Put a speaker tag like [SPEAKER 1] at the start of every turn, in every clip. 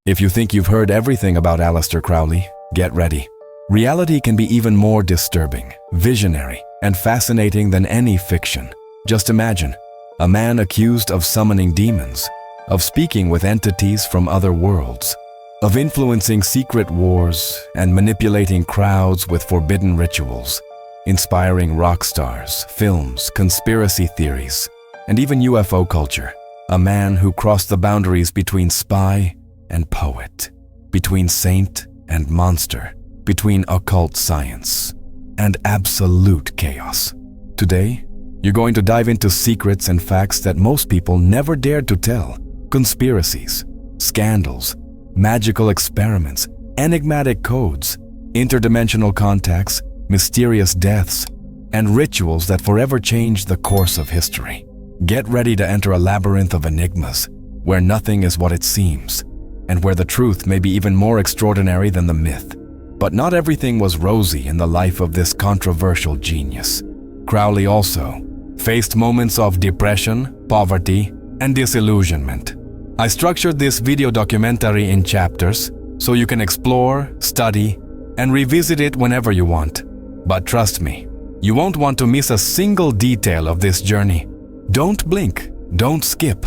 [SPEAKER 1] If you think you've heard everything about Aleister Crowley, get ready. Reality can be even more disturbing, visionary, and fascinating than any fiction. Just imagine, a man accused of summoning demons, of speaking with entities from other worlds, of influencing secret wars and manipulating crowds with forbidden rituals, inspiring rock stars, films, conspiracy theories, and even UFO culture. A man who crossed the boundaries between spy and poet, between saint and monster, between occult science and absolute chaos. Today, you're going to dive into secrets and facts that most people never dared to tell. Conspiracies, scandals, magical experiments, enigmatic codes, interdimensional contacts, mysterious deaths, and rituals that forever changed the course of history. Get ready to enter a labyrinth of enigmas, where nothing is what it seems, and where the truth may be even more extraordinary than the myth. But not everything was rosy in the life of this controversial genius. Crowley also faced moments of depression, poverty, and disillusionment. I structured this video documentary in chapters so you can explore, study, and revisit it whenever you want. But trust me, you won't want to miss a single detail of this journey. Don't blink, don't skip.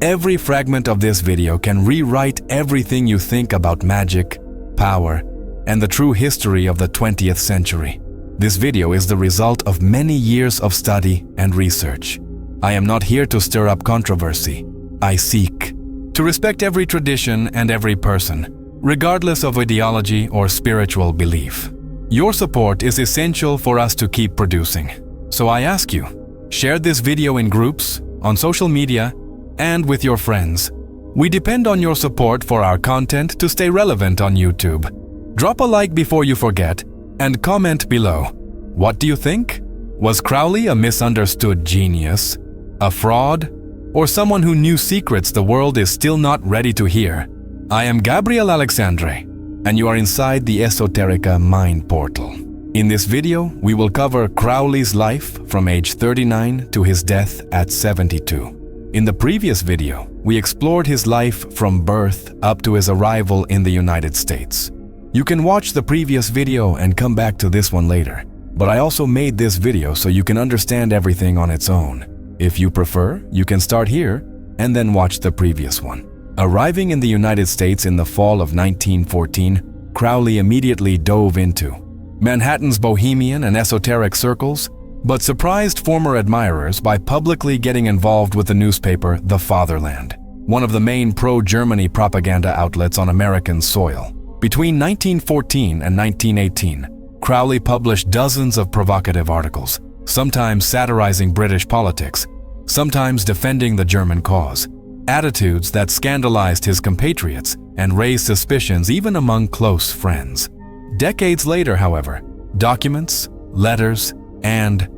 [SPEAKER 1] Every fragment of this video can rewrite everything you think about magic, power, and the true history of the 20th century. This video is the result of many years of study and research. I am not here to stir up controversy. I seek to respect every tradition and every person, regardless of ideology or spiritual belief. Your support is essential for us to keep producing. So I ask you, share this video in groups, on social media, and with your friends. We depend on your support for our content to stay relevant on YouTube. Drop a like before you forget, and comment below. What do you think? Was Crowley a misunderstood genius, a fraud, or someone who knew secrets the world is still not ready to hear? I am Gabriel Alexandre, and you are inside the Esoterica Mind Portal. In this video, we will cover Crowley's life from age 39 to his death at 72. In the previous video, we explored his life from birth up to his arrival in the United States. You can watch the previous video and come back to this one later, but I also made this video so you can understand everything on its own. If you prefer, you can start here and then watch the previous one. Arriving in the United States in the fall of 1914, Crowley immediately dove into Manhattan's bohemian and esoteric circles, but surprised former admirers by publicly getting involved with the newspaper The Fatherland, one of the main pro-Germany propaganda outlets on American soil. Between 1914 and 1918, Crowley published dozens of provocative articles, sometimes satirizing British politics, sometimes defending the German cause, attitudes that scandalized his compatriots and raised suspicions even among close friends. Decades later, however, documents, letters, and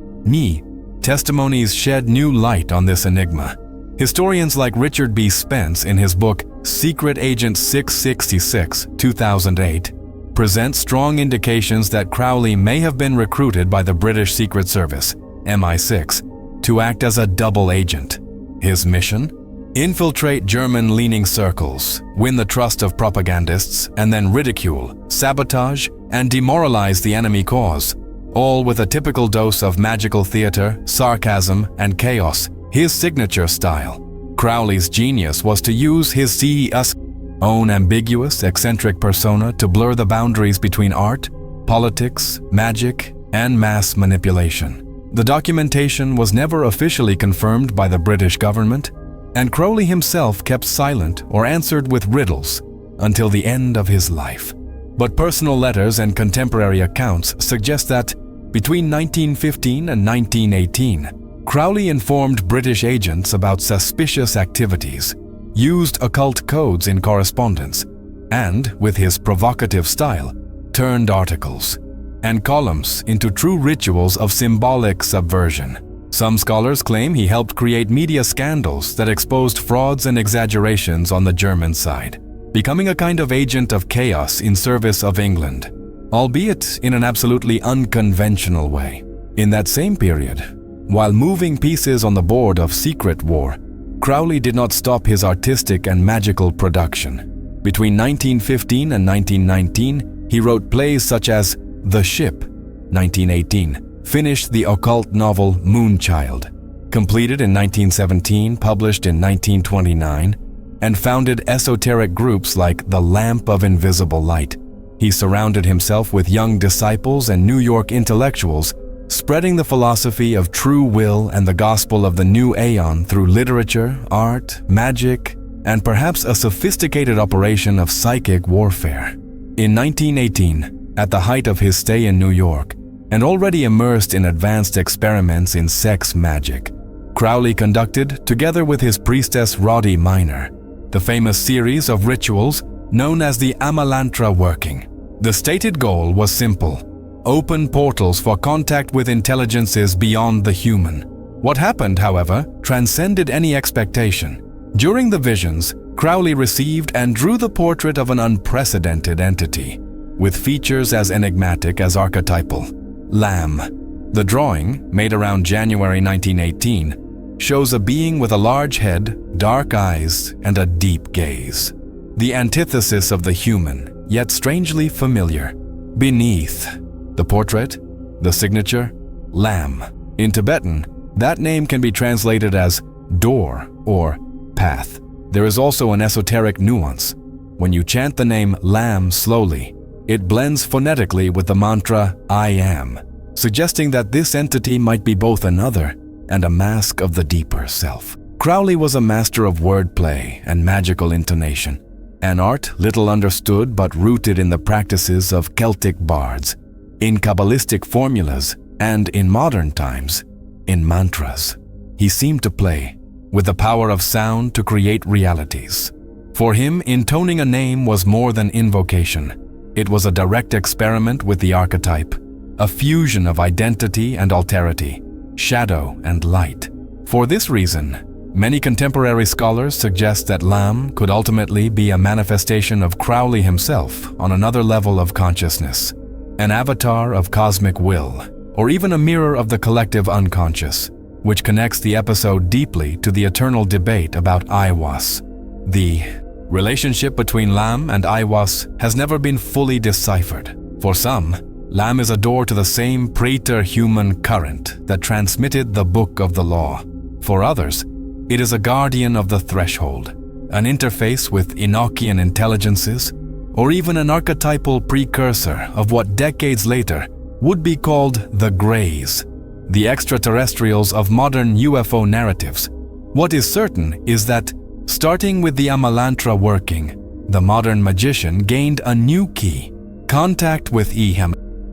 [SPEAKER 1] testimonies shed new light on this enigma. Historians like Richard B. Spence in his book Secret Agent 666, 2008, present strong indications that Crowley may have been recruited by the British Secret Service, MI6, to act as a double agent. His mission? Infiltrate German-leaning circles, win the trust of propagandists, and then ridicule, sabotage, and demoralize the enemy cause, all with a typical dose of magical theater, sarcasm, and chaos, his signature style. Crowley's genius was to use his CEO's own ambiguous, eccentric persona to blur the boundaries between art, politics, magic, and mass manipulation. The documentation was never officially confirmed by the British government, and Crowley himself kept silent or answered with riddles until the end of his life. But personal letters and contemporary accounts suggest that between 1915 and 1918, Crowley informed British agents about suspicious activities, used occult codes in correspondence, and, with his provocative style, turned articles and columns into true rituals of symbolic subversion. Some scholars claim he helped create media scandals that exposed frauds and exaggerations on the German side, becoming a kind of agent of chaos in service of England, albeit in an absolutely unconventional way. In that same period, while moving pieces on the board of Secret War, Crowley did not stop his artistic and magical production. Between 1915 and 1919, he wrote plays such as The Ship, 1918, finished the occult novel Moonchild, completed in 1917, published in 1929, and founded esoteric groups like the Lamp of Invisible Light. He surrounded himself with young disciples and New York intellectuals, spreading the philosophy of true will and the gospel of the new aeon through literature, art, magic, and perhaps a sophisticated operation of psychic warfare. In 1918, at the height of his stay in New York, and already immersed in advanced experiments in sex magic, Crowley conducted, together with his priestess Roddy Minor, the famous series of rituals known as the Amalantra working. The stated goal was simple: open portals for contact with intelligences beyond the human. What happened, however, transcended any expectation. During the visions, Crowley received and drew the portrait of an unprecedented entity, with features as enigmatic as archetypal: Lamb. The drawing, made around January 1918, shows a being with a large head, dark eyes, and a deep gaze. The antithesis of the human, yet strangely familiar. Beneath the portrait, the signature, Lamb. In Tibetan, that name can be translated as door or path. There is also an esoteric nuance. When you chant the name Lamb slowly, it blends phonetically with the mantra I am, suggesting that this entity might be both another and a mask of the deeper self. Crowley was a master of wordplay and magical intonation, an art little understood but rooted in the practices of Celtic bards, in Kabbalistic formulas, and in modern times, in mantras. He seemed to play with the power of sound to create realities. For him, intoning a name was more than invocation. It was a direct experiment with the archetype, a fusion of identity and alterity, shadow and light. For this reason, many contemporary scholars suggest that Lamb could ultimately be a manifestation of Crowley himself on another level of consciousness, an avatar of cosmic will, or even a mirror of the collective unconscious, which connects the episode deeply to the eternal debate about Aiwass. The relationship between Lamb and Aiwass has never been fully deciphered. For some, Lamb is a door to the same praeter-human current that transmitted the Book of the Law. For others, it is a guardian of the threshold, an interface with Enochian intelligences, or even an archetypal precursor of what decades later would be called the Greys, the extraterrestrials of modern UFO narratives. What is certain is that, starting with the Amalantra working, the modern magician gained a new key: contact with Ehem.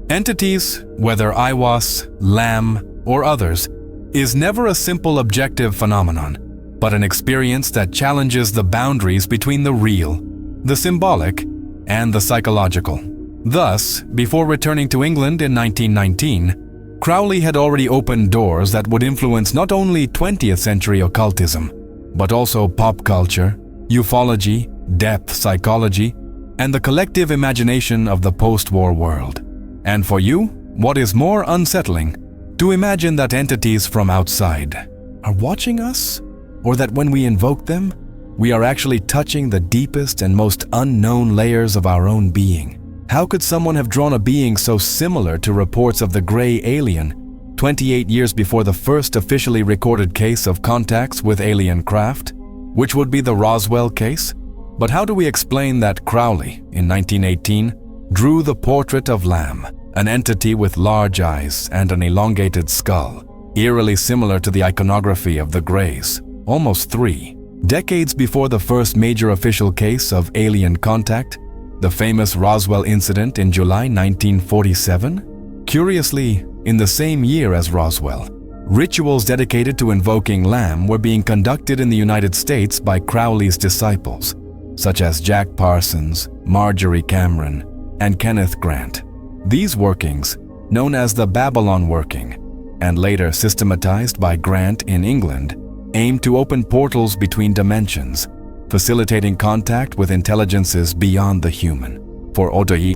[SPEAKER 1] Entities, whether Aiwass, Lamb, or others, is never a simple objective phenomenon, but an experience that challenges the boundaries between the real, the symbolic, and the psychological. Thus, before returning to England in 1919, Crowley had already opened doors that would influence not only 20th century occultism, but also pop culture, ufology, depth psychology, and the collective imagination of the post-war world. And for you, what is more unsettling, to imagine that entities from outside are watching us, or that when we invoke them, we are actually touching the deepest and most unknown layers of our own being. How could someone have drawn a being so similar to reports of the gray alien 28 years before the first officially recorded case of contacts with alien craft, which would be the Roswell case? But how do we explain that Crowley, in 1918, drew the portrait of Lamb, an entity with large eyes and an elongated skull, eerily similar to the iconography of the Greys, almost 3 decades before the first major official case of alien contact, the famous Roswell incident in July 1947? Curiously, in the same year as Roswell, rituals dedicated to invoking Lamb were being conducted in the United States by Crowley's disciples, such as Jack Parsons, Marjorie Cameron, and Kenneth Grant. These workings, known as the Babylon working, and later systematized by Grant in England, aimed to open portals between dimensions, facilitating contact with intelligences beyond the human. For Otoyi,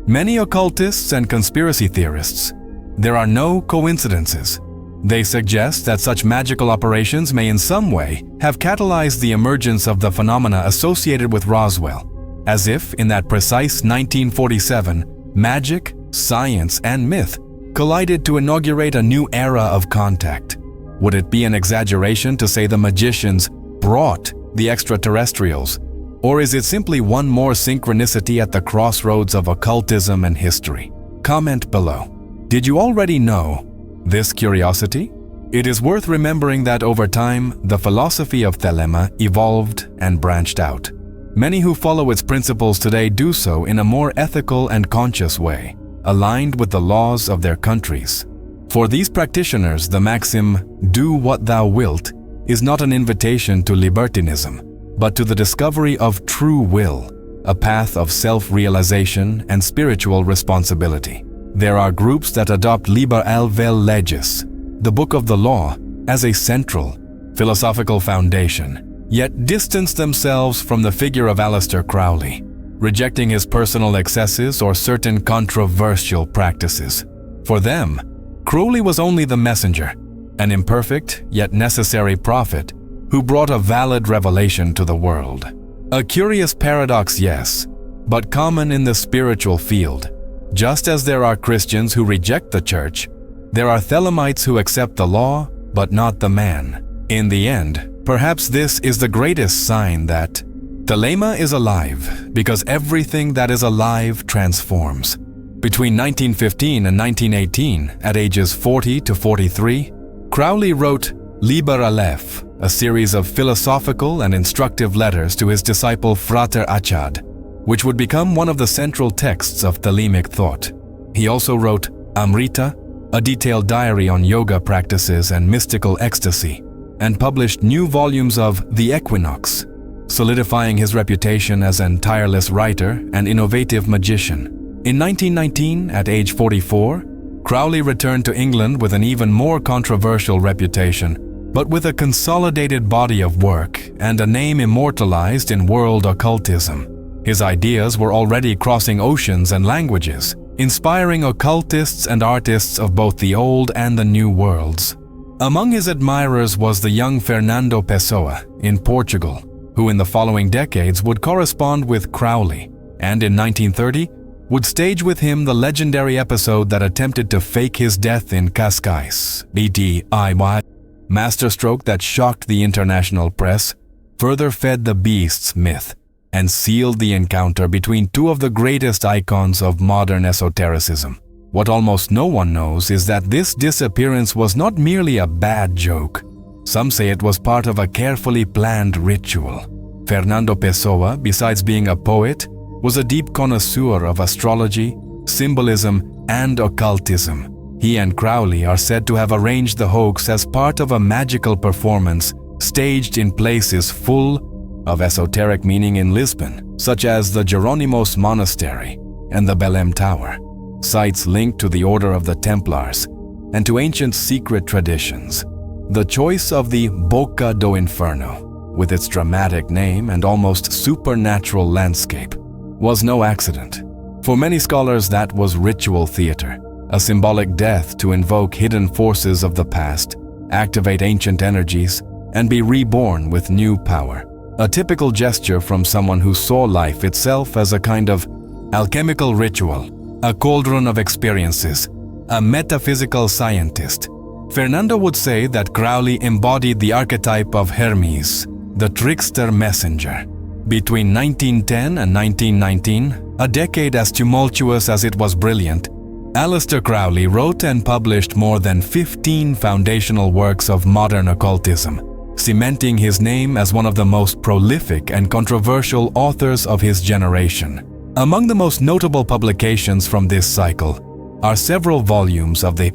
[SPEAKER 1] many occultists and conspiracy theorists, there are no coincidences. They suggest that such magical operations may in some way have catalyzed the emergence of the phenomena associated with Roswell. as if in that precise 1947, magic, science, and myth collided to inaugurate a new era of contact. Would it be an exaggeration to say the magicians brought the extraterrestrials? Or is it simply one more synchronicity at the crossroads of occultism and history? Comment below. Did you already know this curiosity? It is worth remembering that over time, the philosophy of Thelema evolved and branched out. Many who follow its principles today do so in a more ethical and conscious way, aligned with the laws of their countries. For these practitioners, the maxim, "do what thou wilt," is not an invitation to libertinism, but to the discovery of true will, a path of self-realization and spiritual responsibility. There are groups that adopt Liber al vel legis, the Book of the Law, as a central philosophical foundation, yet distance themselves from the figure of Aleister Crowley, rejecting his personal excesses or certain controversial practices. For them, Crowley was only the messenger, an imperfect yet necessary prophet who brought a valid revelation to the world. A curious paradox, yes, but common in the spiritual field. Just as there are Christians who reject the church, there are Thelemites who accept the law, but not the man. In the end, perhaps this is the greatest sign that Thelema is alive, because everything that is alive transforms. Between 1915 and 1918, at ages 40 to 43, Crowley wrote Liber Aleph, a series of philosophical and instructive letters to his disciple Frater Achad, which would become one of the central texts of Thelemic thought. He also wrote Amrita, a detailed diary on yoga practices and mystical ecstasy, and published new volumes of The Equinox, solidifying his reputation as an tireless writer and innovative magician. In 1919, at age 44, Crowley returned to England with an even more controversial reputation, but with a consolidated body of work and a name immortalized in world occultism. His ideas were already crossing oceans and languages, inspiring occultists and artists of both the old and the new worlds. Among his admirers was the young Fernando Pessoa in Portugal, who in the following decades would correspond with Crowley, and in 1930 would stage with him the legendary episode that attempted to fake his death in Cascais, BTIY. Masterstroke that shocked the international press, further fed the beast's myth, and sealed the encounter between two of the greatest icons of modern esotericism. What almost no one knows is that this disappearance was not merely a bad joke. Some say it was part of a carefully planned ritual. Fernando Pessoa, besides being a poet, was a deep connoisseur of astrology, symbolism, and occultism. He and Crowley are said to have arranged the hoax as part of a magical performance staged in places full of esoteric meaning in Lisbon, such as the Jeronimos Monastery and the Belém Tower, sites linked to the Order of the Templars and to ancient secret traditions. The choice of the Boca do Inferno, with its dramatic name and almost supernatural landscape, was no accident. For many scholars, that was ritual theater, a symbolic death to invoke hidden forces of the past, activate ancient energies, and be reborn with new power. A typical gesture from someone who saw life itself as a kind of alchemical ritual, a cauldron of experiences, a metaphysical scientist. Fernando would say that Crowley embodied the archetype of Hermes, the trickster messenger. Between 1910 and 1919, a decade as tumultuous as it was brilliant, Aleister Crowley wrote and published more than 15 foundational works of modern occultism, cementing his name as one of the most prolific and controversial authors of his generation. Among the most notable publications from this cycle are several volumes of the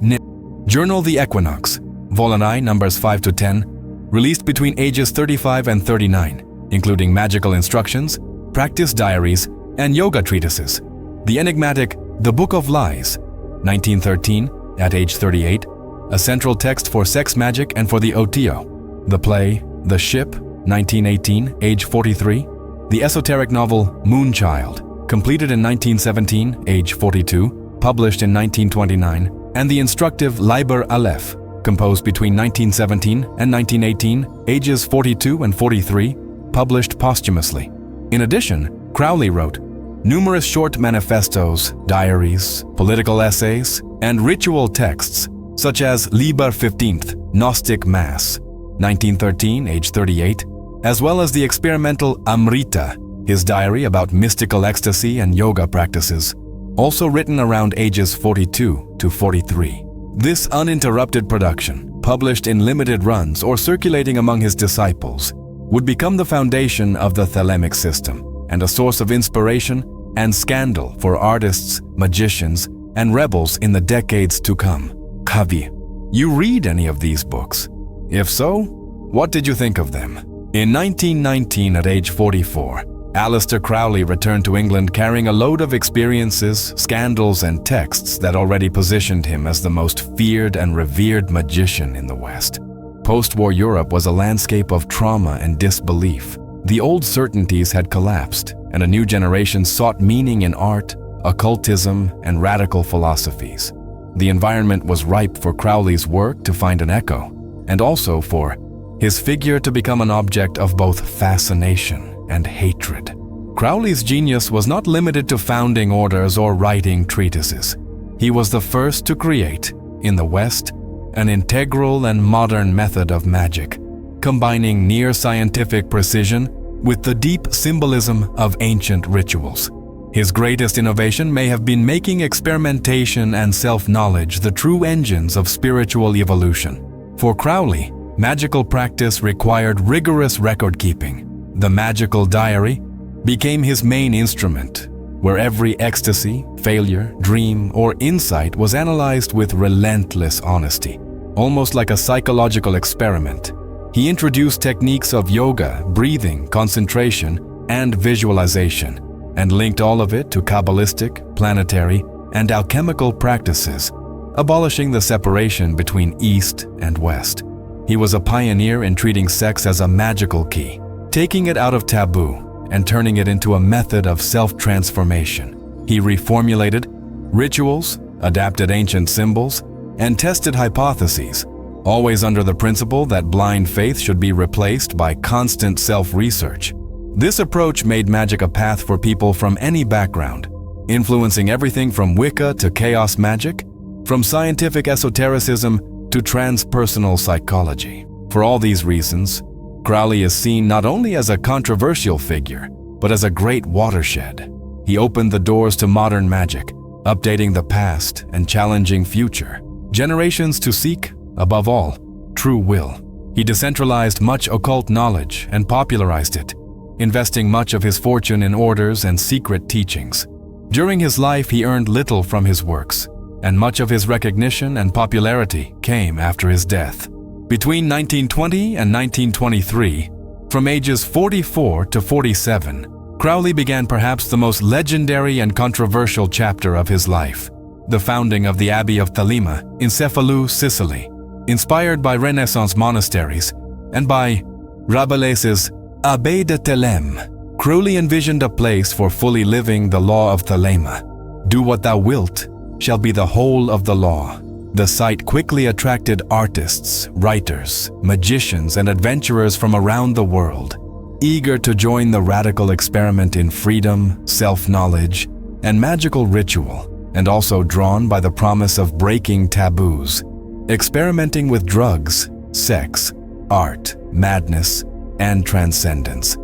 [SPEAKER 1] Journal The Equinox, Volani numbers 5 to 10, released between ages 35 and 39, including magical instructions, practice diaries, and yoga treatises. The enigmatic The Book of Lies, 1913, at age 38, a central text for sex magic and for the Otío. The play The Ship, 1918, age 43. The esoteric novel Moonchild, completed in 1917, age 42, published in 1929. And the instructive Liber Aleph, composed between 1917 and 1918, ages 42 and 43, published posthumously. In addition, Crowley wrote numerous short manifestos, diaries, political essays, and ritual texts, such as Liber 15th, Gnostic Mass, 1913, age 38, as well as the experimental Amrita, his diary about mystical ecstasy and yoga practices, also written around ages 42 to 43. This uninterrupted production, published in limited runs or circulating among his disciples, would become the foundation of the Thelemic system and a source of inspiration and scandal for artists, magicians, and rebels in the decades to come. Kavi, you read any of these books? If so, what did you think of them? In 1919, at age 44, Aleister Crowley returned to England carrying a load of experiences, scandals, and texts that already positioned him as the most feared and revered magician in the West. Post-war Europe was a landscape of trauma and disbelief. The old certainties had collapsed, and a new generation sought meaning in art, occultism, and radical philosophies. The environment was ripe for Crowley's work to find an echo, and also for his figure to become an object of both fascination and hatred. Crowley's genius was not limited to founding orders or writing treatises. He was the first to create, in the West, an integral and modern method of magic, combining near-scientific precision with the deep symbolism of ancient rituals. His greatest innovation may have been making experimentation and self-knowledge the true engines of spiritual evolution. For Crowley, magical practice required rigorous record-keeping. The magical diary became his main instrument, where every ecstasy, failure, dream, or insight was analyzed with relentless honesty. Almost like a psychological experiment, he introduced techniques of yoga, breathing, concentration, and visualization, and linked all of it to Kabbalistic, planetary, and alchemical practices, abolishing the separation between East and West. He was a pioneer in treating sex as a magical key, taking it out of taboo and turning it into a method of self-transformation. He reformulated rituals, adapted ancient symbols, and tested hypotheses, always under the principle that blind faith should be replaced by constant self-research. This approach made magic a path for people from any background, influencing everything from Wicca to chaos magic, from scientific esotericism to transpersonal psychology. For all these reasons, Crowley is seen not only as a controversial figure, but as a great watershed. He opened the doors to modern magic, updating the past and challenging future generations to seek, above all, true will. He decentralized much occult knowledge and popularized it, investing much of his fortune in orders and secret teachings. During his life, he earned little from his works, and much of his recognition and popularity came after his death. Between 1920 and 1923, from ages 44 to 47, Crowley began perhaps the most legendary and controversial chapter of his life, the founding of the Abbey of Thelema in Cefalù, Sicily. Inspired by Renaissance monasteries and by Rabelais's Abbé de Theleme, Crowley envisioned a place for fully living the law of Thelema. Do what thou wilt shall be the whole of the law. The site quickly attracted artists, writers, magicians, and adventurers from around the world, eager to join the radical experiment in freedom, self-knowledge, and magical ritual, and also drawn by the promise of breaking taboos, experimenting with drugs, sex, art, madness, and transcendence.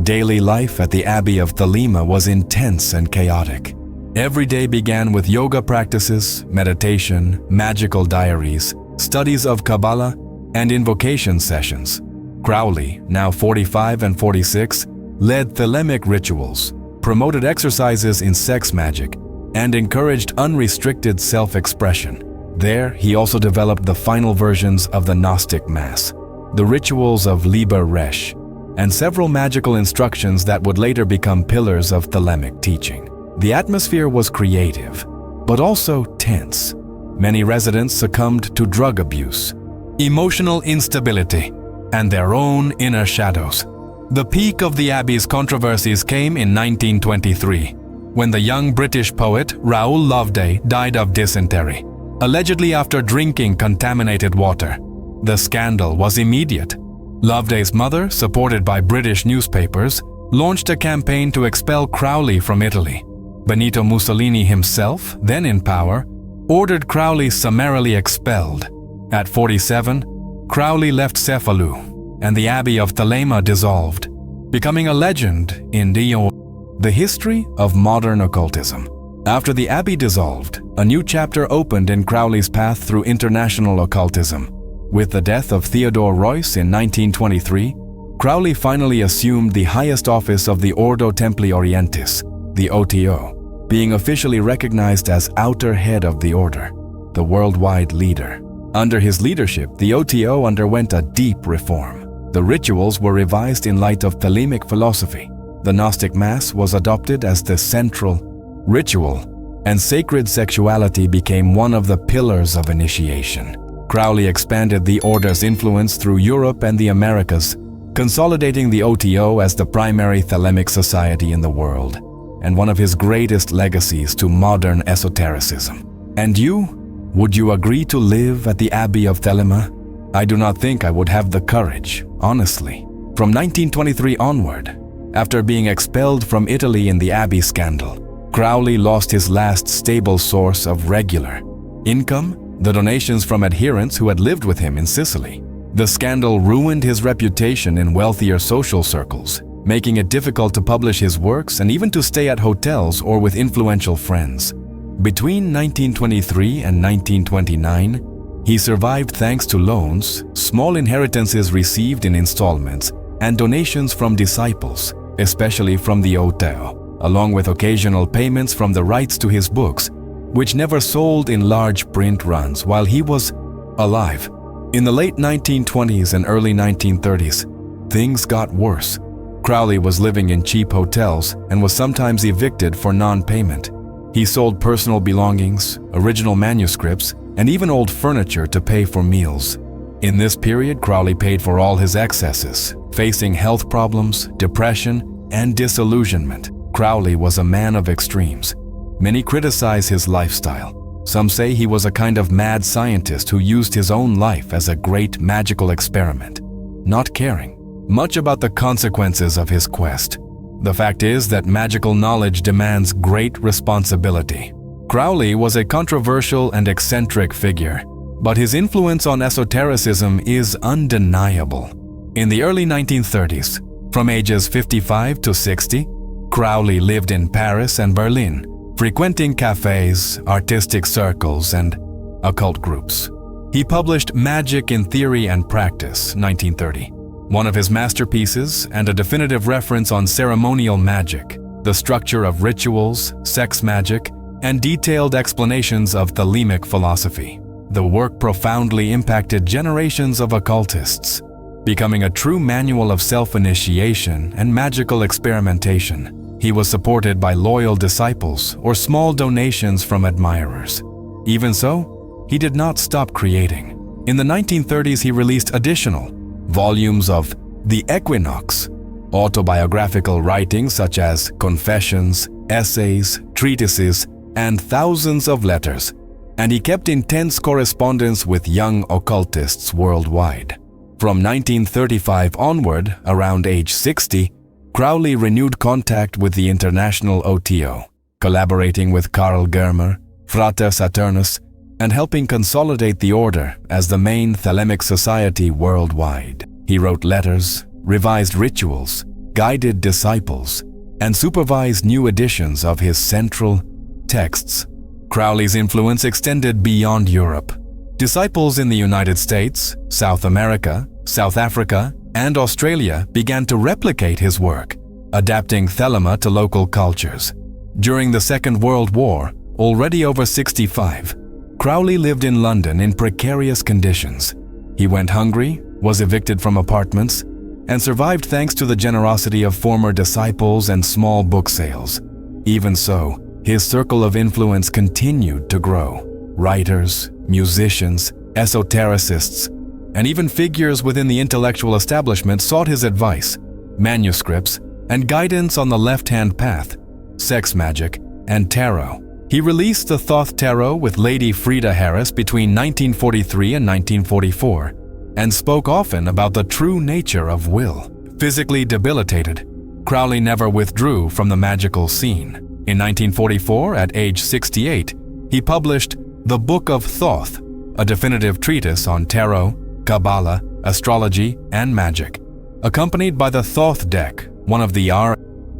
[SPEAKER 1] Daily life at the Abbey of Thelema was intense and chaotic. Every day began with yoga practices, meditation, magical diaries, studies of Kabbalah, and invocation sessions. Crowley, now 45 and 46, led Thelemic rituals, promoted exercises in sex magic, and encouraged unrestricted self-expression. There, he also developed the final versions of the Gnostic Mass, the rituals of Liber Resh, and several magical instructions that would later become pillars of Thelemic teaching. The atmosphere was creative, but also tense. Many residents succumbed to drug abuse, emotional instability, and their own inner shadows. The peak of the Abbey's controversies came in 1923, when the young British poet Raoul Loveday died of dysentery, allegedly after drinking contaminated water. The scandal was immediate. Loveday's mother, supported by British newspapers, launched a campaign to expel Crowley from Italy. Benito Mussolini himself, then in power, ordered Crowley summarily expelled. At 47, Crowley left Cefalù, and the Abbey of Thelema dissolved, becoming a legend in the history of modern occultism. After the Abbey dissolved, a new chapter opened in Crowley's path through international occultism. With the death of Theodore Reuss in 1923, Crowley finally assumed the highest office of the Ordo Templi Orientis, the OTO, being officially recognized as outer head of the order, the worldwide leader. Under his leadership, the OTO underwent a deep reform. The rituals were revised in light of Thelemic philosophy. The Gnostic Mass was adopted as the central ritual, and sacred sexuality became one of the pillars of initiation. Crowley expanded the order's influence through Europe and the Americas, consolidating the OTO as the primary Thelemic society in the world, and one of his greatest legacies to modern esotericism. And you? Would you agree to live at the Abbey of Thelema? I do not think I would have the courage, honestly. From 1923 onward, after being expelled from Italy in the Abbey scandal, Crowley lost his last stable source of regular income, the donations from adherents who had lived with him in Sicily. The scandal ruined his reputation in wealthier social circles, making it difficult to publish his works and even to stay at hotels or with influential friends. Between 1923 and 1929, he survived thanks to loans, small inheritances received in installments, and donations from disciples, especially from the OTO, along with occasional payments from the rights to his books, which never sold in large print runs while he was alive. In the late 1920s and early 1930s, things got worse. Crowley was living in cheap hotels and was sometimes evicted for non-payment. He sold personal belongings, original manuscripts, and even old furniture to pay for meals. In this period, Crowley paid for all his excesses, facing health problems, depression, and disillusionment. Crowley was a man of extremes. Many criticize his lifestyle. Some say he was a kind of mad scientist who used his own life as a great magical experiment, not caring much about the consequences of his quest. The fact is that magical knowledge demands great responsibility. Crowley was a controversial and eccentric figure, but his influence on esotericism is undeniable. In the early 1930s, from ages 55 to 60, Crowley lived in Paris and Berlin, frequenting cafes, artistic circles, and occult groups. He published Magic in Theory and Practice, 1930, one of his masterpieces and a definitive reference on ceremonial magic, the structure of rituals, sex magic, and detailed explanations of Thelemic philosophy. The work profoundly impacted generations of occultists, becoming a true manual of self-initiation and magical experimentation. He was supported by loyal disciples or small donations from admirers. Even so, he did not stop creating. In the 1930s, he released additional volumes of The Equinox, autobiographical writings such as confessions, essays, treatises, and thousands of letters, and he kept intense correspondence with young occultists worldwide. From 1935 onward, around age 60, Crowley renewed contact with the international OTO, collaborating with Karl Germer, Frater Saturnus, and helping consolidate the order as the main Thelemic society worldwide. He wrote letters, revised rituals, guided disciples, and supervised new editions of his central texts. Crowley's influence extended beyond Europe. Disciples in the United States, South America, South Africa, and Australia began to replicate his work, adapting Thelema to local cultures. During the Second World War, already over 65, Crowley lived in London in precarious conditions. He went hungry, was evicted from apartments, and survived thanks to the generosity of former disciples and small book sales. Even so, his circle of influence continued to grow. Writers, musicians, esotericists, and even figures within the intellectual establishment sought his advice, manuscripts, and guidance on the left-hand path, sex magic, and tarot. He released the Thoth Tarot with Lady Frida Harris between 1943 and 1944, and spoke often about the true nature of will. Physically debilitated, Crowley never withdrew from the magical scene. In 1944, at age 68, he published The Book of Thoth, a definitive treatise on tarot, Kabbalah, astrology, and magic, accompanied by the Thoth deck, one of the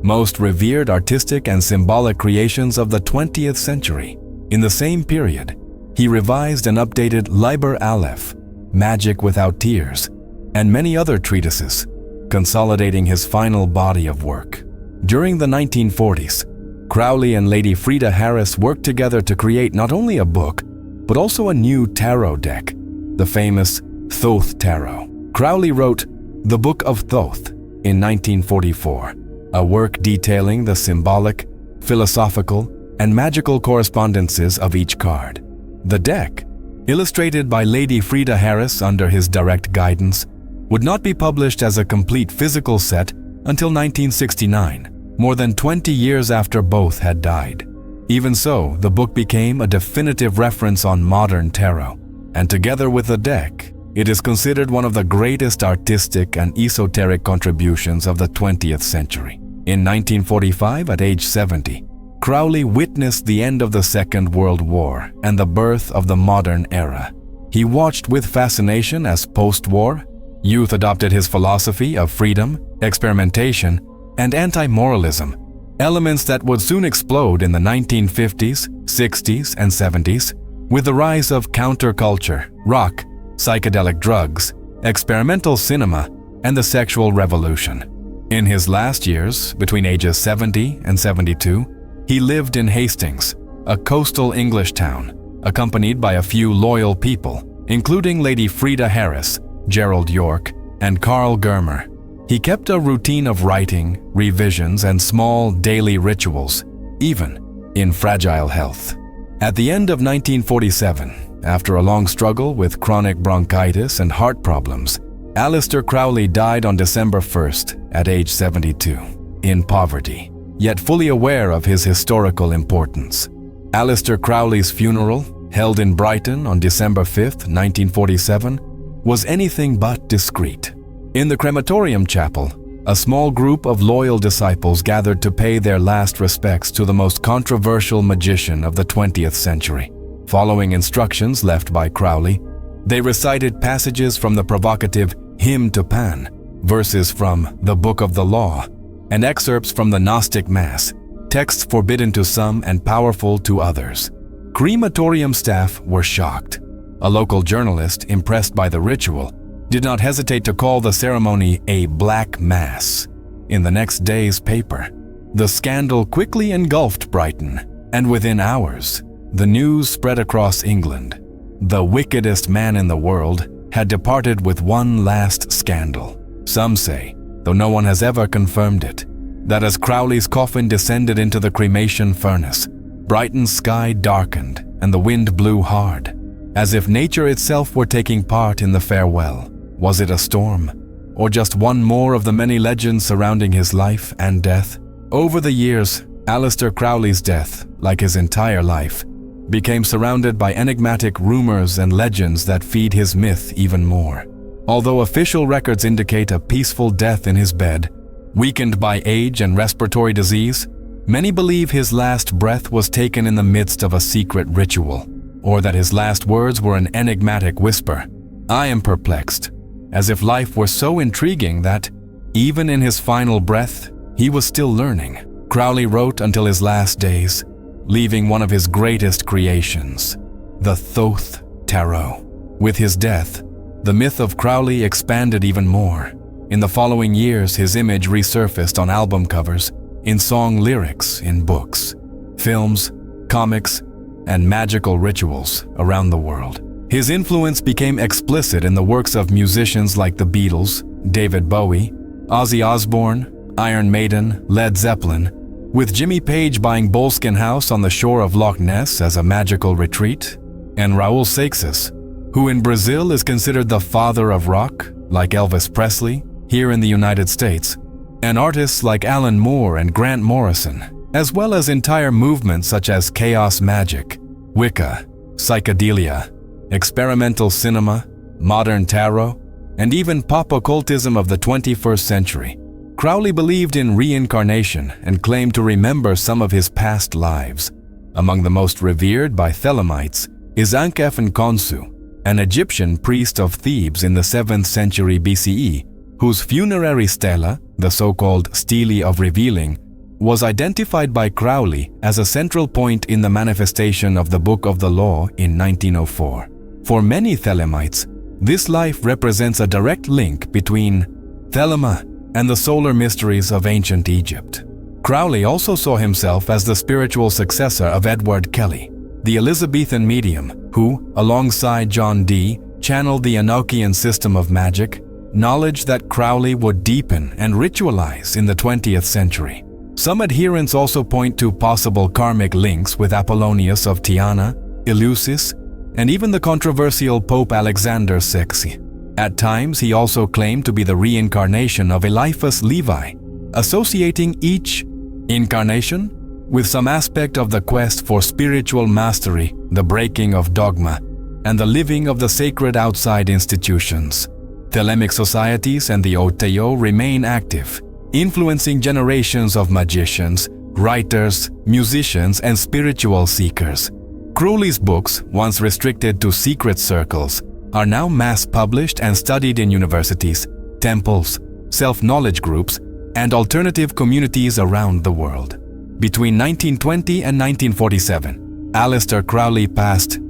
[SPEAKER 1] most revered artistic and symbolic creations of the 20th century. In the same period, he revised and updated Liber Aleph, Magic Without Tears, and many other treatises, consolidating his final body of work. During the 1940s, Crowley and Lady Freda Harris worked together to create not only a book, but also a new tarot deck, the famous Thoth Tarot. Crowley wrote The Book of Thoth in 1944, a work detailing the symbolic, philosophical, and magical correspondences of each card. The deck, illustrated by Lady Freda Harris under his direct guidance, would not be published as a complete physical set until 1969, more than 20 years after both had died. Even so, the book became a definitive reference on modern tarot, and together with the deck, it is considered one of the greatest artistic and esoteric contributions of the 20th century. In 1945, at age 70, Crowley witnessed the end of the Second World War and the birth of the modern era. He watched with fascination as post-war youth adopted his philosophy of freedom, experimentation, and anti-moralism, elements that would soon explode in the 1950s, 60s, and 70s with the rise of counterculture, rock, psychedelic drugs, experimental cinema, and the sexual revolution. In his last years, between ages 70 and 72, he lived in Hastings, a coastal English town, accompanied by a few loyal people, including Lady Freda Harris, Gerald York, and Carl Germer. He kept a routine of writing, revisions, and small daily rituals, even in fragile health. At the end of 1947, after a long struggle with chronic bronchitis and heart problems, Aleister Crowley died on December 1st at age 72, in poverty, yet fully aware of his historical importance. Aleister Crowley's funeral, held in Brighton on December 5th, 1947, was anything but discreet. In the crematorium chapel, a small group of loyal disciples gathered to pay their last respects to the most controversial magician of the 20th century. Following instructions left by Crowley, they recited passages from the provocative Hymn to Pan, verses from the Book of the Law, and excerpts from the Gnostic Mass, texts forbidden to some and powerful to others. Crematorium staff were shocked. A local journalist, impressed by the ritual, did not hesitate to call the ceremony a Black Mass. In the next day's paper, the scandal quickly engulfed Brighton, and within hours, the news spread across England. The wickedest man in the world had departed with one last scandal. Some say, though no one has ever confirmed it, that as Crowley's coffin descended into the cremation furnace, Brighton's sky darkened and the wind blew hard, as if nature itself were taking part in the farewell. Was it a storm, or just one more of the many legends surrounding his life and death? Over the years, Aleister Crowley's death, like his entire life, became surrounded by enigmatic rumors and legends that feed his myth even more. Although official records indicate a peaceful death in his bed, weakened by age and respiratory disease, many believe his last breath was taken in the midst of a secret ritual, or that his last words were an enigmatic whisper. I am perplexed, as if life were so intriguing that, even in his final breath, he was still learning. Crowley wrote until his last days, leaving one of his greatest creations, the Thoth Tarot. With his death, the myth of Crowley expanded even more. In the following years, his image resurfaced on album covers, in song lyrics in books, films, comics, and magical rituals around the world. His influence became explicit in the works of musicians like the Beatles, David Bowie, Ozzy Osbourne, Iron Maiden, Led Zeppelin, with Jimmy Page buying Boleskine House on the shore of Loch Ness as a magical retreat, and Raul Seixas, who in Brazil is considered the father of rock, like Elvis Presley, here in the United States, and artists like Alan Moore and Grant Morrison, as well as entire movements such as chaos magic, Wicca, psychedelia, experimental cinema, modern tarot, and even pop occultism of the 21st century. Crowley believed in reincarnation and claimed to remember some of his past lives. Among the most revered by Thelemites is Ankhefen Khonsu, an Egyptian priest of Thebes in the 7th century BCE, whose funerary stela, the so-called Stele of Revealing, was identified by Crowley as a central point in the manifestation of the Book of the Law in 1904. For many Thelemites, this life represents a direct link between Thelema and the solar mysteries of ancient Egypt. Crowley also saw himself as the spiritual successor of Edward Kelly, the Elizabethan medium who, alongside John Dee, channeled the Enochian system of magic, knowledge that Crowley would deepen and ritualize in the 20th century. Some adherents also point to possible karmic links with Apollonius of Tyana, Eleusis, and even the controversial Pope Alexander VI. At times, he also claimed to be the reincarnation of Eliphas Levi, associating each incarnation with some aspect of the quest for spiritual mastery, the breaking of dogma, and the living of the sacred outside institutions. Thelemic societies and the Oteo remain active, influencing generations of magicians, writers, musicians, and spiritual seekers. Crowley's books, once restricted to secret circles, are now mass-published and studied in universities, temples, self-knowledge groups, and alternative communities around the world. Between 1920 and 1947, Aleister Crowley passed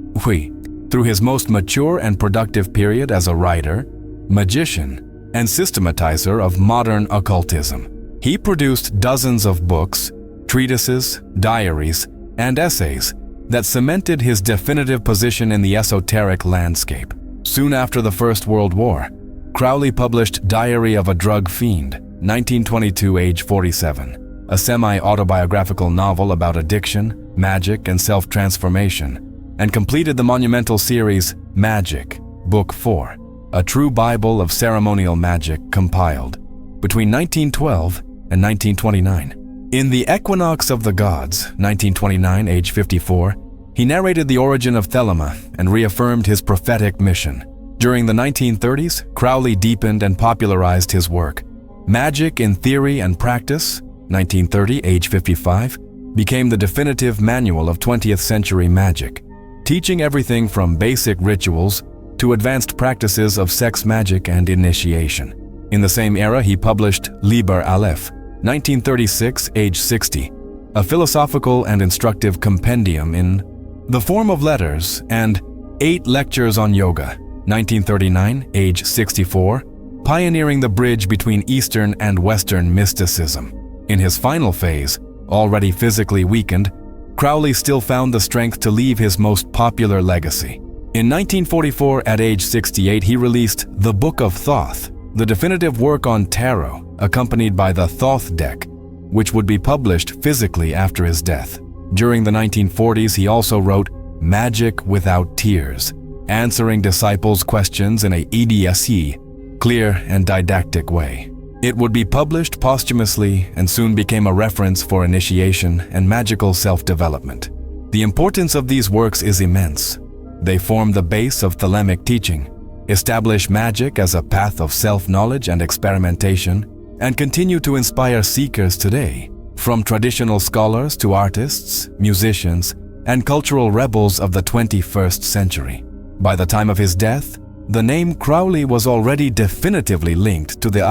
[SPEAKER 1] through his most mature and productive period as a writer, magician, and systematizer of modern occultism. He produced dozens of books, treatises, diaries, and essays that cemented his definitive position in the esoteric landscape. Soon after the First World War, Crowley published Diary of a Drug Fiend, 1922, age 47. A semi-autobiographical novel about addiction, magic, and self-transformation, and completed the monumental series Magic, Book 4, a true Bible of ceremonial magic compiled between 1912 and 1929. In The Equinox of the Gods, 1929, age 54, he narrated the origin of Thelema and reaffirmed his prophetic mission. During the 1930s, Crowley deepened and popularized his work. Magic in Theory and Practice, 1930, age 55, became the definitive manual of 20th century magic, teaching everything from basic rituals to advanced practices of sex magic and initiation. In the same era, he published Liber Aleph, 1936, age 60, a philosophical and instructive compendium in the form of letters, and 8 lectures on yoga, 1939, age 64, pioneering the bridge between Eastern and Western mysticism. In his final phase, already physically weakened, Crowley still found the strength to leave his most popular legacy. In 1944, at age 68, he released The Book of Thoth, the definitive work on tarot, accompanied by the Thoth deck, which would be published physically after his death. During the 1940s, he also wrote Magic Without Tears, answering disciples' questions in a EDSE, clear and didactic way. It would be published posthumously and soon became a reference for initiation and magical self-development. The importance of these works is immense. They form the base of Thelemic teaching, establish magic as a path of self-knowledge and experimentation, and continue to inspire seekers today, from traditional scholars to artists, musicians, and cultural rebels of the 21st century. By the time of his death, the name Crowley was already definitively linked to the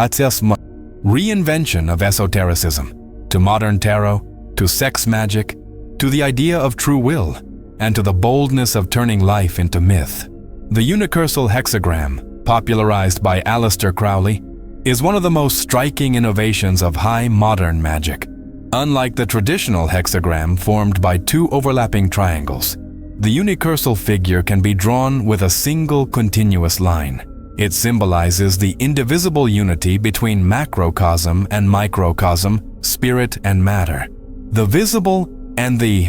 [SPEAKER 1] reinvention of esotericism, to modern tarot, to sex magic, to the idea of true will, and to the boldness of turning life into myth. The unicursal hexagram, popularized by Aleister Crowley, is one of the most striking innovations of high modern magic. Unlike the traditional hexagram formed by 2 overlapping triangles, the unicursal figure can be drawn with a single continuous line. It symbolizes the indivisible unity between macrocosm and microcosm, spirit and matter, the visible and the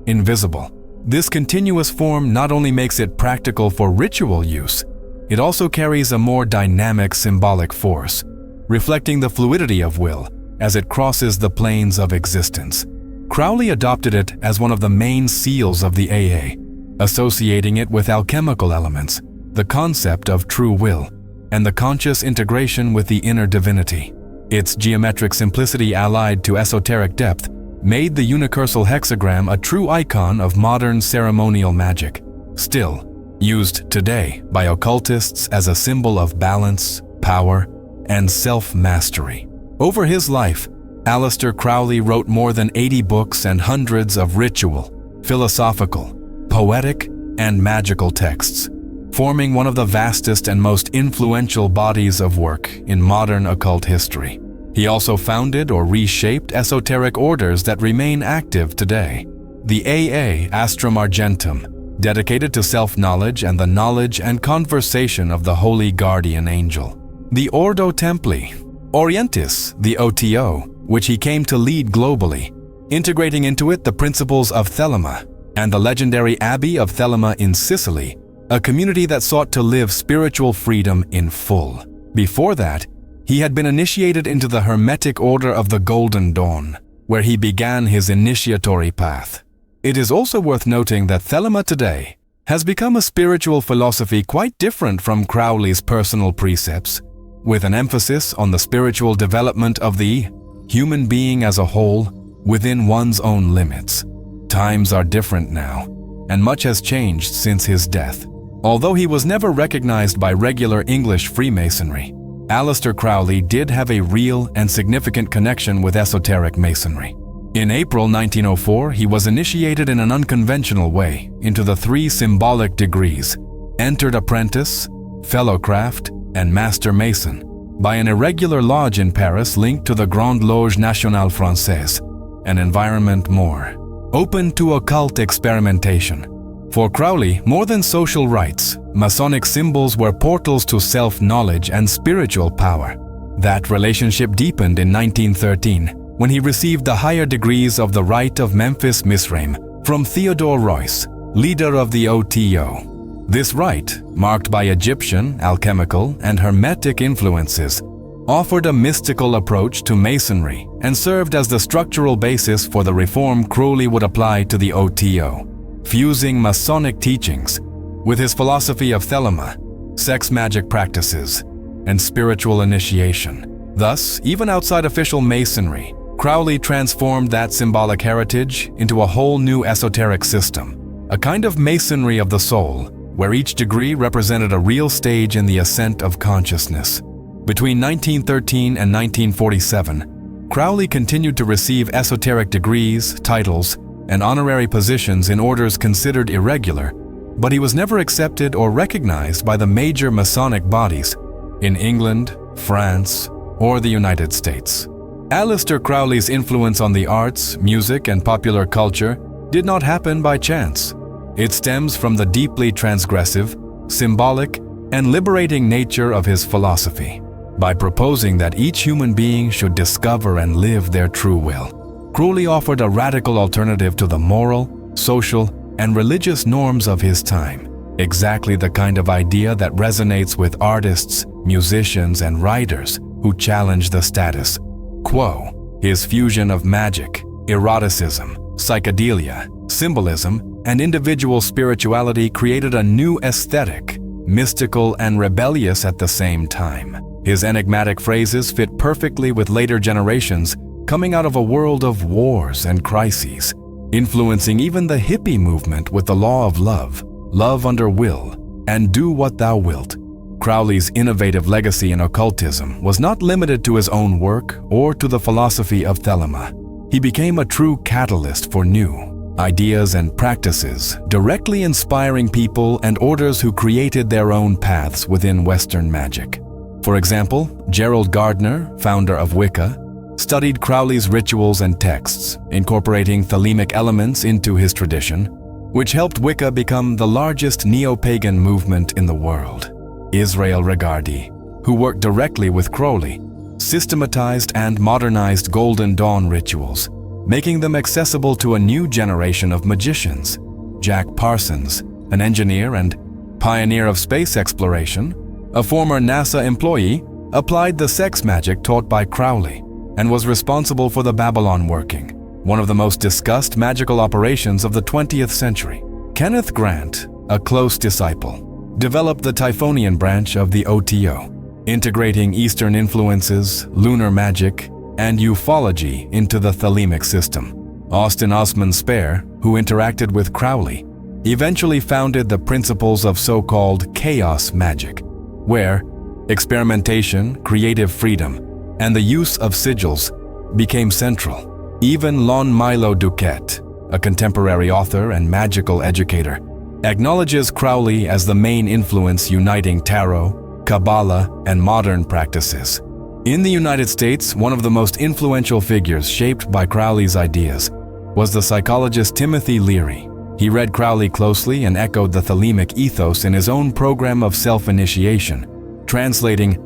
[SPEAKER 1] invisible. This continuous form not only makes it practical for ritual use, it also carries a more dynamic symbolic force, reflecting the fluidity of will as it crosses the planes of existence. Crowley adopted it as one of the main seals of the AA, associating it with alchemical elements, the concept of true will, and the conscious integration with the inner divinity. Its geometric simplicity allied to esoteric depth made the unicursal hexagram a true icon of modern ceremonial magic, still used today by occultists as a symbol of balance, power, and self-mastery. Over his life, Aleister Crowley wrote more than 80 books and hundreds of ritual, philosophical, poetic, and magical texts, forming one of the vastest and most influential bodies of work in modern occult history. He also founded or reshaped esoteric orders that remain active today. The AA Astrum Argentum, dedicated to self-knowledge and the knowledge and conversation of the Holy Guardian Angel. The Ordo Templi Orientis, the OTO, which he came to lead globally, integrating into it the principles of Thelema, and the legendary Abbey of Thelema in Sicily, a community that sought to live spiritual freedom in full. Before that, he had been initiated into the Hermetic Order of the Golden Dawn, where he began his initiatory path. It is also worth noting that Thelema today has become a spiritual philosophy quite different from Crowley's personal precepts, with an emphasis on the spiritual development of the human being as a whole within one's own limits. Times are different now, and much has changed since his death. Although he was never recognized by regular English Freemasonry, Aleister Crowley did have a real and significant connection with esoteric masonry. In April 1904, he was initiated in an unconventional way into the 3 symbolic degrees, entered apprentice, fellowcraft, and master mason, by an irregular lodge in Paris linked to the Grande Loge Nationale Française, an environment more open to occult experimentation. For Crowley, more than social rites, Masonic symbols were portals to self-knowledge and spiritual power. That relationship deepened in 1913 when he received the higher degrees of the Rite of Memphis Misraim from Theodore Royce, leader of the OTO. This rite, marked by Egyptian, alchemical, and Hermetic influences, offered a mystical approach to Masonry and served as the structural basis for the reform Crowley would apply to the OTO. Fusing Masonic teachings with his philosophy of Thelema, sex magic practices, and spiritual initiation. Thus, even outside official Masonry, Crowley transformed that symbolic heritage into a whole new esoteric system, a kind of Masonry of the soul, where each degree represented a real stage in the ascent of consciousness. Between 1913 and 1947, Crowley continued to receive esoteric degrees, titles, and honorary positions in orders considered irregular, but he was never accepted or recognized by the major Masonic bodies in England, France, or the United States. Aleister Crowley's influence on the arts, music, and popular culture did not happen by chance. It stems from the deeply transgressive, symbolic, and liberating nature of his philosophy. By proposing that each human being should discover and live their true will, Crowley offered a radical alternative to the moral, social, and religious norms of his time, exactly the kind of idea that resonates with artists, musicians, and writers who challenge the status quo. His fusion of magic, eroticism, psychedelia, symbolism, and individual spirituality created a new aesthetic, mystical and rebellious at the same time. His enigmatic phrases fit perfectly with later generations coming out of a world of wars and crises, influencing even the hippie movement with the law of love, love under will, and do what thou wilt. Crowley's innovative legacy in occultism was not limited to his own work or to the philosophy of Thelema. He became a true catalyst for new ideas and practices, directly inspiring people and orders who created their own paths within Western magic. For example, Gerald Gardner, founder of Wicca, studied Crowley's rituals and texts, incorporating Thelemic elements into his tradition, which helped Wicca become the largest neo-pagan movement in the world. Israel Regardie, who worked directly with Crowley, systematized and modernized Golden Dawn rituals, making them accessible to a new generation of magicians. Jack Parsons, an engineer and pioneer of space exploration, a former NASA employee, applied the sex magic taught by Crowley and was responsible for the Babylon working, one of the most discussed magical operations of the 20th century. Kenneth Grant, a close disciple, developed the Typhonian branch of the OTO, integrating Eastern influences, lunar magic, and ufology into the thelemic system. Austin Osman Spare, who interacted with Crowley, eventually founded the principles of so-called chaos magic, where experimentation, creative freedom, and the use of sigils became central. Even Lon Milo Duquette, a contemporary author and magical educator, acknowledges Crowley as the main influence uniting tarot, Kabbalah, and modern practices. In the United States, one of the most influential figures shaped by Crowley's ideas was the psychologist Timothy Leary. He read Crowley closely and echoed the thelemic ethos in his own program of self-initiation, translating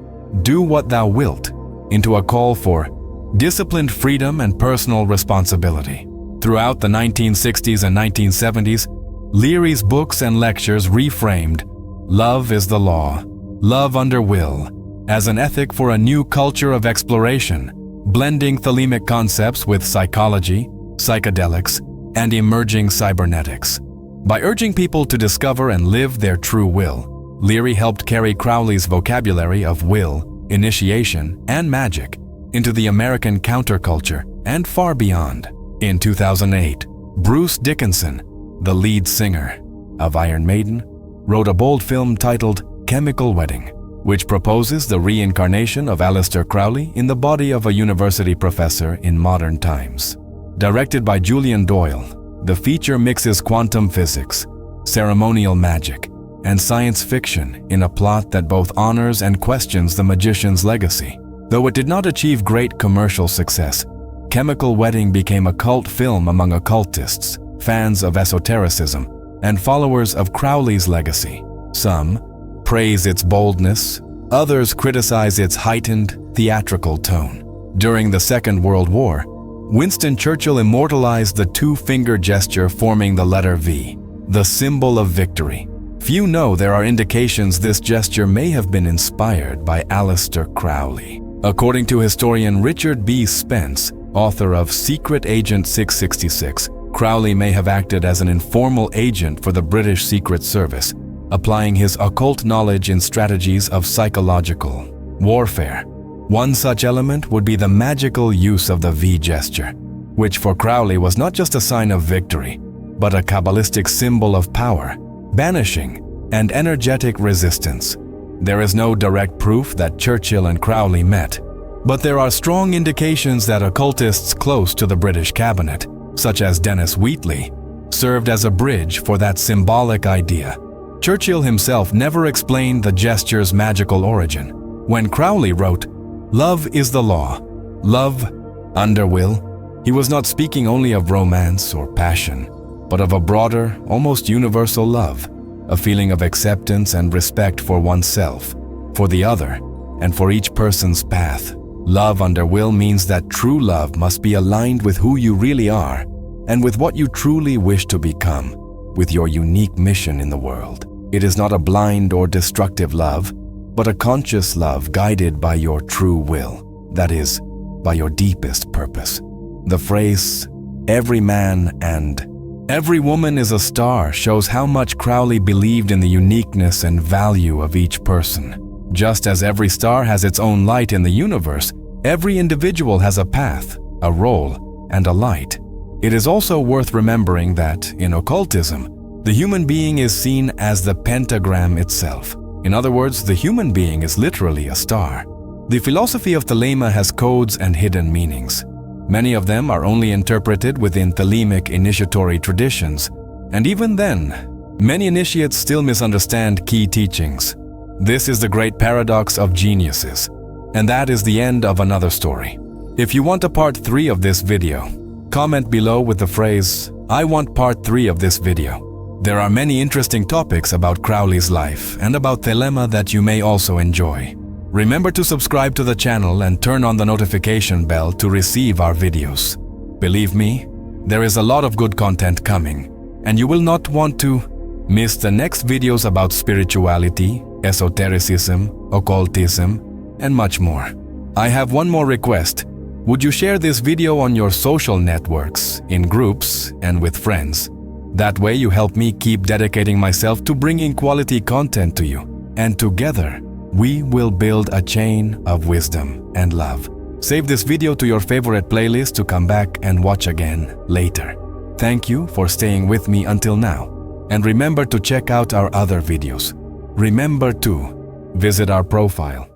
[SPEAKER 1] "do what thou wilt" into a call for disciplined freedom and personal responsibility. Throughout the 1960s and 1970s, Leary's books and lectures reframed "love is the law, love under will" as an ethic for a new culture of exploration, blending thelemic concepts with psychology, psychedelics, and emerging cybernetics. By urging people to discover and live their true will, Leary helped carry Crowley's vocabulary of will, initiation, and magic into the American counterculture and far beyond. In 2008, Bruce Dickinson, the lead singer of Iron Maiden, wrote a bold film titled Chemical Wedding, which proposes the reincarnation of Aleister Crowley in the body of a university professor in modern times. Directed by Julian Doyle, the feature mixes quantum physics, ceremonial magic, and science fiction in a plot that both honors and questions the magician's legacy. Though it did not achieve great commercial success, Chemical Wedding became a cult film among occultists, fans of esotericism, and followers of Crowley's legacy. Some praise its boldness, others criticize its heightened, theatrical tone. During the Second World War, Winston Churchill immortalized the two-finger gesture forming the letter V, the symbol of victory. Few know there are indications this gesture may have been inspired by Aleister Crowley. According to historian Richard B. Spence, author of Secret Agent 666, Crowley may have acted as an informal agent for the British Secret Service, applying his occult knowledge in strategies of psychological warfare. One such element would be the magical use of the V gesture, which for Crowley was not just a sign of victory, but a Kabbalistic symbol of power, banishing, and energetic resistance. There is no direct proof that Churchill and Crowley met, but there are strong indications that occultists close to the British cabinet, such as Dennis Wheatley, served as a bridge for that symbolic idea. Churchill himself never explained the gesture's magical origin. When Crowley wrote, "Love is the law, love under will," he was not speaking only of romance or passion, but of a broader, almost universal love, a feeling of acceptance and respect for oneself, for the other, and for each person's path. Love under will means that true love must be aligned with who you really are and with what you truly wish to become, with your unique mission in the world. It is not a blind or destructive love, but a conscious love guided by your true will, that is, by your deepest purpose. The phrase, "every man and every woman is a star," shows how much Crowley believed in the uniqueness and value of each person. Just as every star has its own light in the universe, every individual has a path, a role, and a light. It is also worth remembering that, in occultism, the human being is seen as the pentagram itself. In other words, the human being is literally a star. The philosophy of Thelema has codes and hidden meanings. Many of them are only interpreted within Thelemic initiatory traditions, and even then, many initiates still misunderstand key teachings. This is the great paradox of geniuses, and that is the end of another story. If you want a part 3 of this video, comment below with the phrase, "I want part 3 of this video." There are many interesting topics about Crowley's life and about Thelema that you may also enjoy. Remember to subscribe to the channel and turn on the notification bell to receive our videos. Believe me, there is a lot of good content coming, and you will not want to miss the next videos about spirituality, esotericism, occultism, and much more. I have one more request. Would you share this video on your social networks, in groups, and with friends? That way you help me keep dedicating myself to bringing quality content to you, and together we will build a chain of wisdom and love. Save this video to your favorite playlist to come back and watch again later. Thank you for staying with me until now. And remember to check out our other videos. Remember to visit our profile